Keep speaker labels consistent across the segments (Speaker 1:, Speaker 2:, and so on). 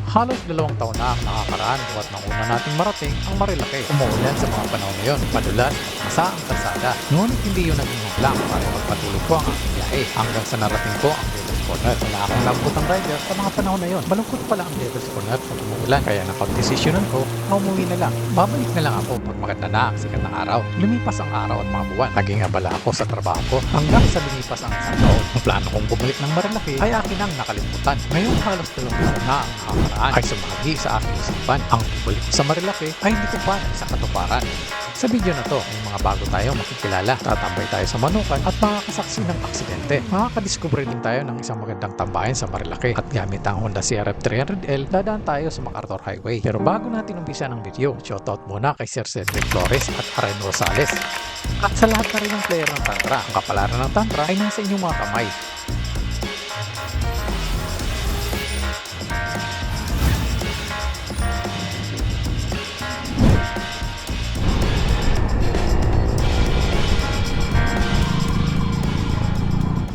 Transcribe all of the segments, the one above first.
Speaker 1: Halos 2 taon na ang nakakaraan buhat nang una nating marating ang Marilake. Umuulan sa mga panahon na yun, padulas at masa ang kalsada. Ngunit hindi yun naging hadlang para magpatuloy ko ang aking biyahe hanggang sa narating ko ang Devil's Corner. Wala akong nabutang rider sa mga panahon na yun. Malungkot pala ang Devil's Corner pag umuulan, kaya napagdesisyonan ko na umuwi na lang. Babalik na lang ako pag maganda na ang sikat ng araw. Lumipas ang araw at mga buwan. Naging abala ako sa trabaho ko hanggang sa lumipas ang isang taon. Ang plano kong bumalik ng Marilake ay akin ang nakalimutan. Ngayon halos 2 taon na ang nakakaraan ay sumagi sa aking isipan. Ang balik ko sa Marilake ay hindi ko pa sa katuparan. Sa video na to, may mga bago tayo makikilala. Tatambay tayo sa Manukan at makakasaksi ng aksidente. Makakadiscover din tayo ng isang magandang tambayan sa Marilake. At gamit ang Honda CRF 300L, dadaan tayo sa MacArthur Highway. Pero bago natin umpisa ng video, shoutout muna kay Sir Cedric Flores at Aren Rosales. At sa lahat na rin ng player ng Tantra, ang kapalaran ng Tantra ay nasa inyong mga kamay.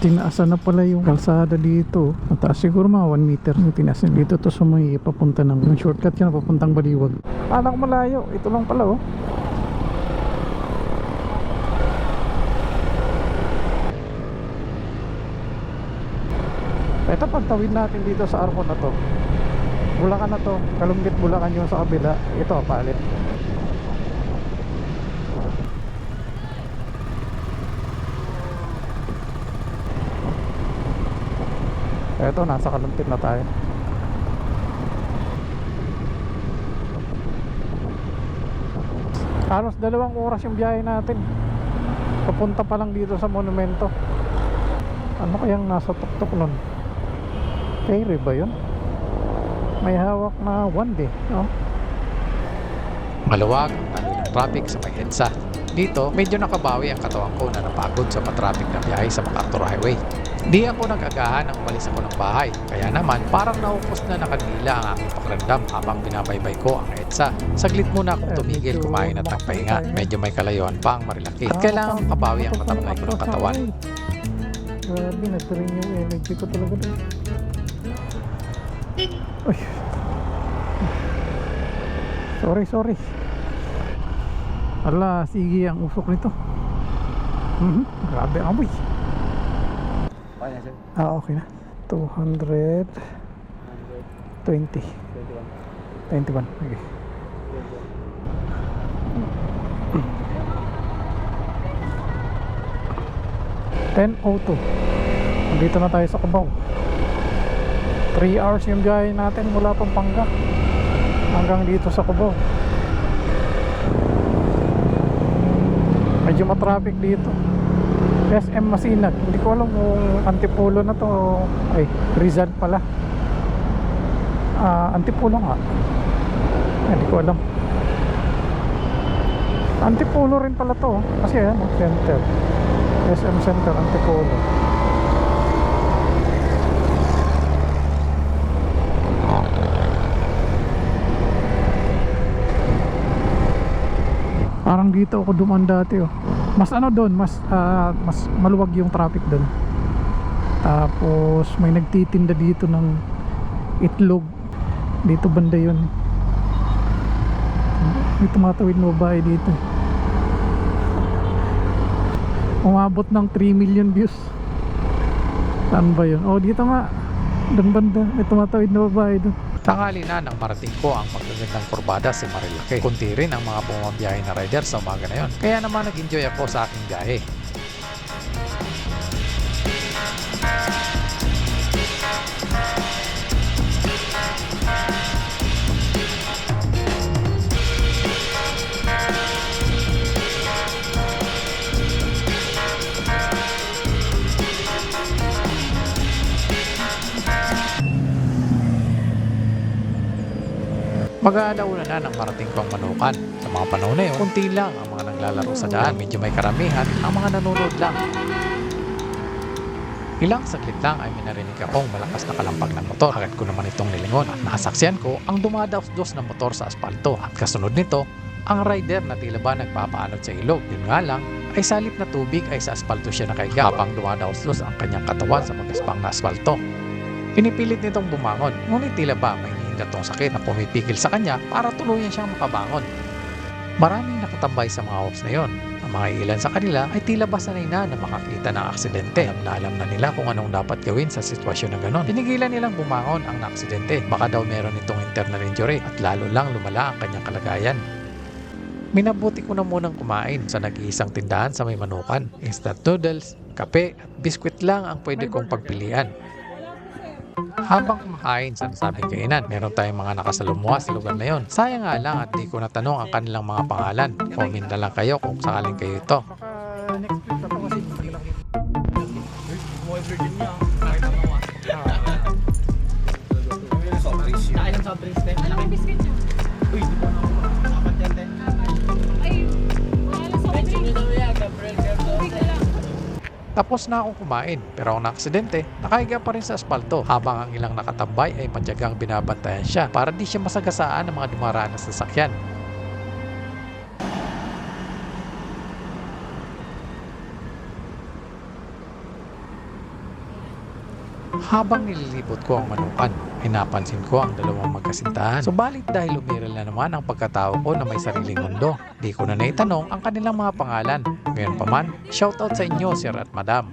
Speaker 2: Tinaasan na pala yung kalsada dito. Mataas siguro mga 1 meter yung tinaasan dito to sa may papunta ng shortcut yan papuntang Baliwag. Anak malayo, ito lang pala oh. Ito pagtawid natin dito sa Arcon na to, Bulacan na to, Kalumbit Bulacan yung sa kabila. Ito palit. Eto, nasa Kalumpit na tayo. Halos 2 oras yung biyahe natin. Papunta pa lang dito sa monumento. Ano kayang nasa tuktok nun? Ferry ba yun? May hawak na 1 day, no?
Speaker 1: Maluwag ang tali ng traffic sa may EDSA. Dito, medyo nakabawi ang katawan ko na napagod sa matraffic na biyahe sa MacArthur Highway. Di ako nag-agahan nang umalis ako ng bahay. Kaya naman, parang naupos na nakagila ang aking pakiramdam habang binabaybay ko ang EDSA. Saglit muna akong tumigil, kumain at nagpahinga. Medyo may kalayuan pa ang Marilake. At kailangan makabawi ang matamlay ko ng katawan.
Speaker 2: Grabe, nagtarin yung energy ko talaga doon. Ay. Sorry. Ala, sige ang usok nito. Grabe ang amoy. Okay na. 220 21. Okay. (10:02) Nandito na tayo sa Cubao. 3 hours yung biyahe natin mula Pampanga hanggang dito sa Cubao. Medyo matraffic dito. SM Masinag. Hindi ko alam kung Antipolo na to. Ay, Rizal pala. Antipolo nga. Hindi ko alam. Antipolo rin pala to. Kasi yan, center. SM Center, Antipolo. Parang dito ako dumaan dati oh. Mas ano doon, mas maluwag yung traffic doon. Tapos may nagtitinda dito ng itlog. Dito banda yun. May tumatawid na babae dito. Umabot ng 3 million views. Saan ba yun? Oh, dito nga. Doon banda, may tumatawid na babae doon.
Speaker 1: Tanghali na nang marating ko ang magagandang kurbada si Marilake. Kunti rin ang mga bumabiyahe na rider sa umaga na yon. Kaya naman nag-enjoy ako sa aking biyahe. Mag-aalauna na nang marating ko ang Manukan. Sa mga panahon na yun, kunti lang ang mga naglalaro sa daan. Medyo may karamihan ang mga nanonood lang. Ilang saglit lang ay minarinig akong malakas na kalampag ng motor. Agad ko naman itong nilingon at nasaksiyan ko ang dumadaos-dos na motor sa asfalto. At kasunod nito, ang rider na tila ba nagpapaanod sa ilog. Yun nga lang, ay salip na tubig ay sa asfalto siya nakahiga habang dumadaos-dos ang kanyang katawan sa magaspang na asfalto. Pinipilit nitong bumangon, ngunit tila ba may iniinda tong sakit na pumipigil sa kanya para tuluyan siyang makabangon. Maraming nakatambay sa mga ops na yon. Ang mga ilan sa kanila ay tila ba sanay na makakita ng aksidente. Alam na nila kung anong dapat gawin sa sitwasyon na ganon. Pinigilan nilang bumangon ang naaksidente. Baka daw meron itong internal injury at lalo lang lumala ang kanyang kalagayan. Minabuti ko na munang kumain sa nag-iisang tindahan sa may Manukan. Instant noodles, kape at biskwit lang ang pwede kong pagpilian. Habang kumakain sa nasabing kainan, meron tayong mga nakasalumuha sa lugar na yon. Sayang nga lang at di ko natanong ang kanilang mga pangalan. Comment na lang kayo kung sakaling kayo ito.
Speaker 2: Baka next week na to kasi malaki.
Speaker 3: Kain ng soft drinks, Ben.
Speaker 4: Ano kay biscuit niyo?
Speaker 3: Uy, di ba apat yan, Ben?
Speaker 4: Ay, wala lang soft
Speaker 3: Mention nyo
Speaker 4: drink.
Speaker 3: daw yan, Gabriel
Speaker 4: Tubig na lang.
Speaker 1: Tapos na akong kumain, pero ang naaksidente, nakahiga pa rin sa asfalto habang ang ilang nakatambay ay matyagang binabantayan siya para di siya masagasaan ng mga dumaraan na sasakyan. Habang nililibot ko ang Manukan, ay napansin ko ang dalawang magkasintahan. Subalit dahil umiral na naman ang pagkatao ko na may sariling mundo, di ko na naitanong ang kanilang mga pangalan. Ngayon pa man, shoutout sa inyo, sir at madam.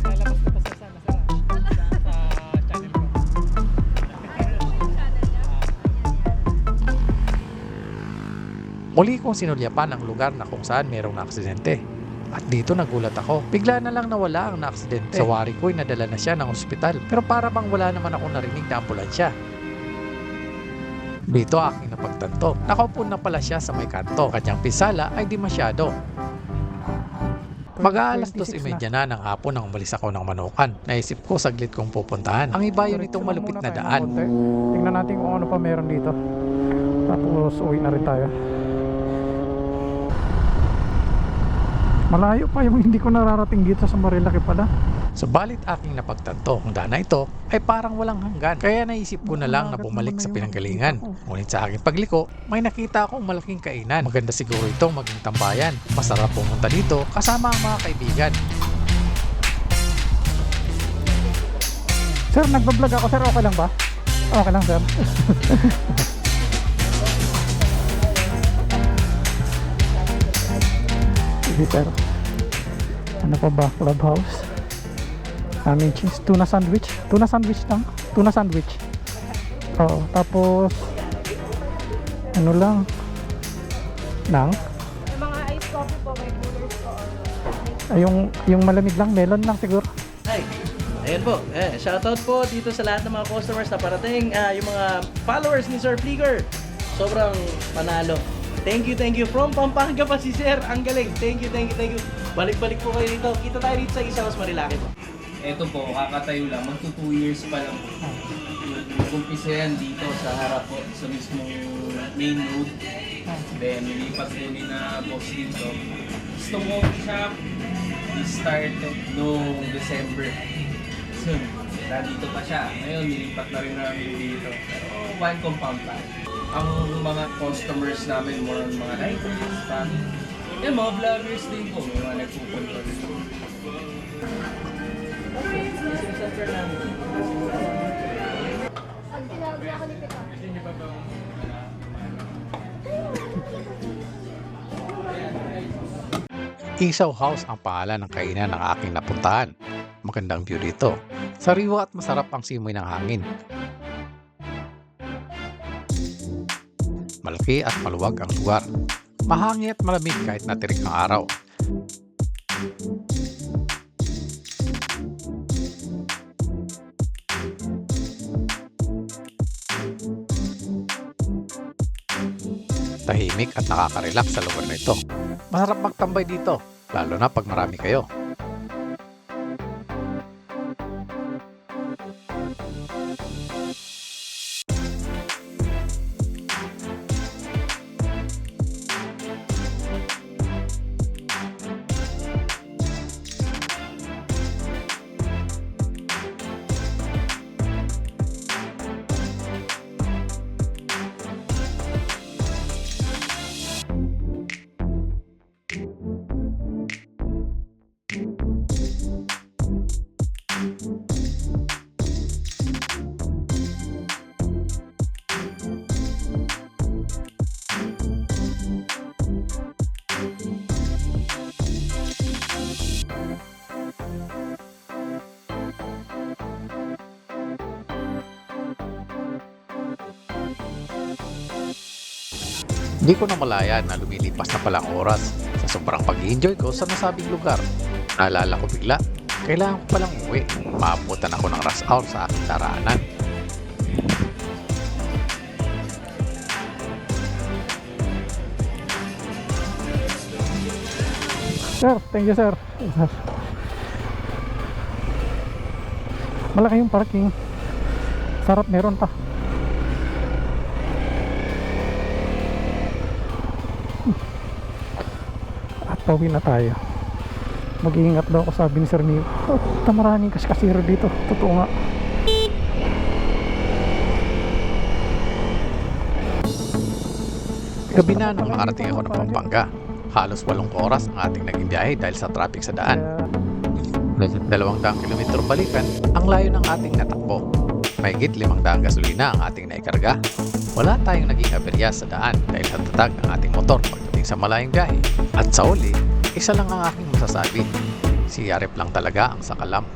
Speaker 3: Lalabas ko pa sa channel ko.
Speaker 1: Muli kong sinulyapan ang lugar na kung saan mayroong naaksidente. At dito nagulat ako. Bigla na lang nawala ang naaksidente. Sa wari ko'y nadala na siya ng ospital. Pero para bang wala naman ako narinig na ambulansya. Dito aking napagtanto. Nakaupo na pala siya sa may kanto. Kanyang pisala ay di masyado. Mag-aalas 2:30 na ng hapon nang umalis ako ng Manukan. Naisip ko saglit kong pupuntahan. Ang iba yun itong malupit na daan.
Speaker 2: Tingnan natin kung ano pa meron dito. Tapos uwi na rin tayo. Malayo pa yung hindi ko nararating dito sa Marilaki pala.
Speaker 1: Subalit aking napagtanto, ang daan na ito ay parang walang hanggan. Kaya naisip ko na lang na bumalik sa pinanggalingan. Ngunit sa aking pagliko, may nakita akong malaking kainan. Maganda siguro itong maging tambayan. Masarap pumunta dito kasama ang mga kaibigan.
Speaker 2: Sir, nagbablog ako. Sir, okay lang ba? Okay lang, sir. Sige, sir. Ano pa ba? Clubhouse. Aming cheese. Tuna sandwich. Tuna sandwich lang. Tuna sandwich. Oo. Tapos, ano lang? Nang?
Speaker 4: May mga iced coffee po, may coolers po.
Speaker 2: Ay, yung malamig lang. Melon lang siguro.
Speaker 3: Hi! Ayan po, shoutout po dito sa lahat ng mga customers na parating, yung mga followers ni Sir Flicker. Sobrang panalo. Thank you from Pampanga pa si Sir. Ang galing. Thank you. Balik-balik po kayo dito. Kita tayo dito sa Isaos Marilaki po.
Speaker 5: Ito po, kakatayo lang. Magto 2 years pa lang po. Nag-umpisa yan dito sa harap po, sa mismong main road. Then, nilipat po ni na boss dito. Gusto mo shop, started noong December. So, nandito pa siya. Ngayon, nilipat na rin namin dito. Pero, one compound pa. Ang mga customers namin, more on mga writers, family. Yan, mga vloggers din po. May mga nagpupunta dito.
Speaker 4: Pag tinawag niya ako ni Pito.
Speaker 1: Isaw House ang pangalan ng kainan ng aking napuntahan. Magandang view dito. Sariwa at masarap ang simoy ng hangin. Malaki at maluwag ang lugar. Mahangin at malamig kahit natirik ang araw. Tahimik at nakaka-relax sa lugar na ito. Masarap magtambay dito, lalo na pag marami kayo. Di ko na malaya na lumilipas na palang oras sa sobrang pag-enjoy ko sa nasabing lugar. Naalala ko bigla, kailangan ko palang uwi. Maabutan ako ng rush hour sa aking daraanan.
Speaker 2: Sir, thank you sir. Sir. Malaki yung parking. Sarap meron pa. At pauwi na tayo. Mag-iingat daw ako, sabi ni Sir Neo. Oh, maraming kaskasiro dito. Totoo nga.
Speaker 1: Gabi na nung makarating ako ng Pampanga. Halos 8 oras ang ating naging biyahe dahil sa traffic sa daan.
Speaker 2: Kaya,
Speaker 1: 200 kilometro balikan ang layo ng ating natakbo. Mahigit 500 gasolina ang ating naikarga. Wala tayong naging aberya sa daan dahil sa tatag ng ating motor pagdating sa malayong biyahe. At sa uli, isa lang ang aking masasabi. Si Yarep lang talaga ang sakalam.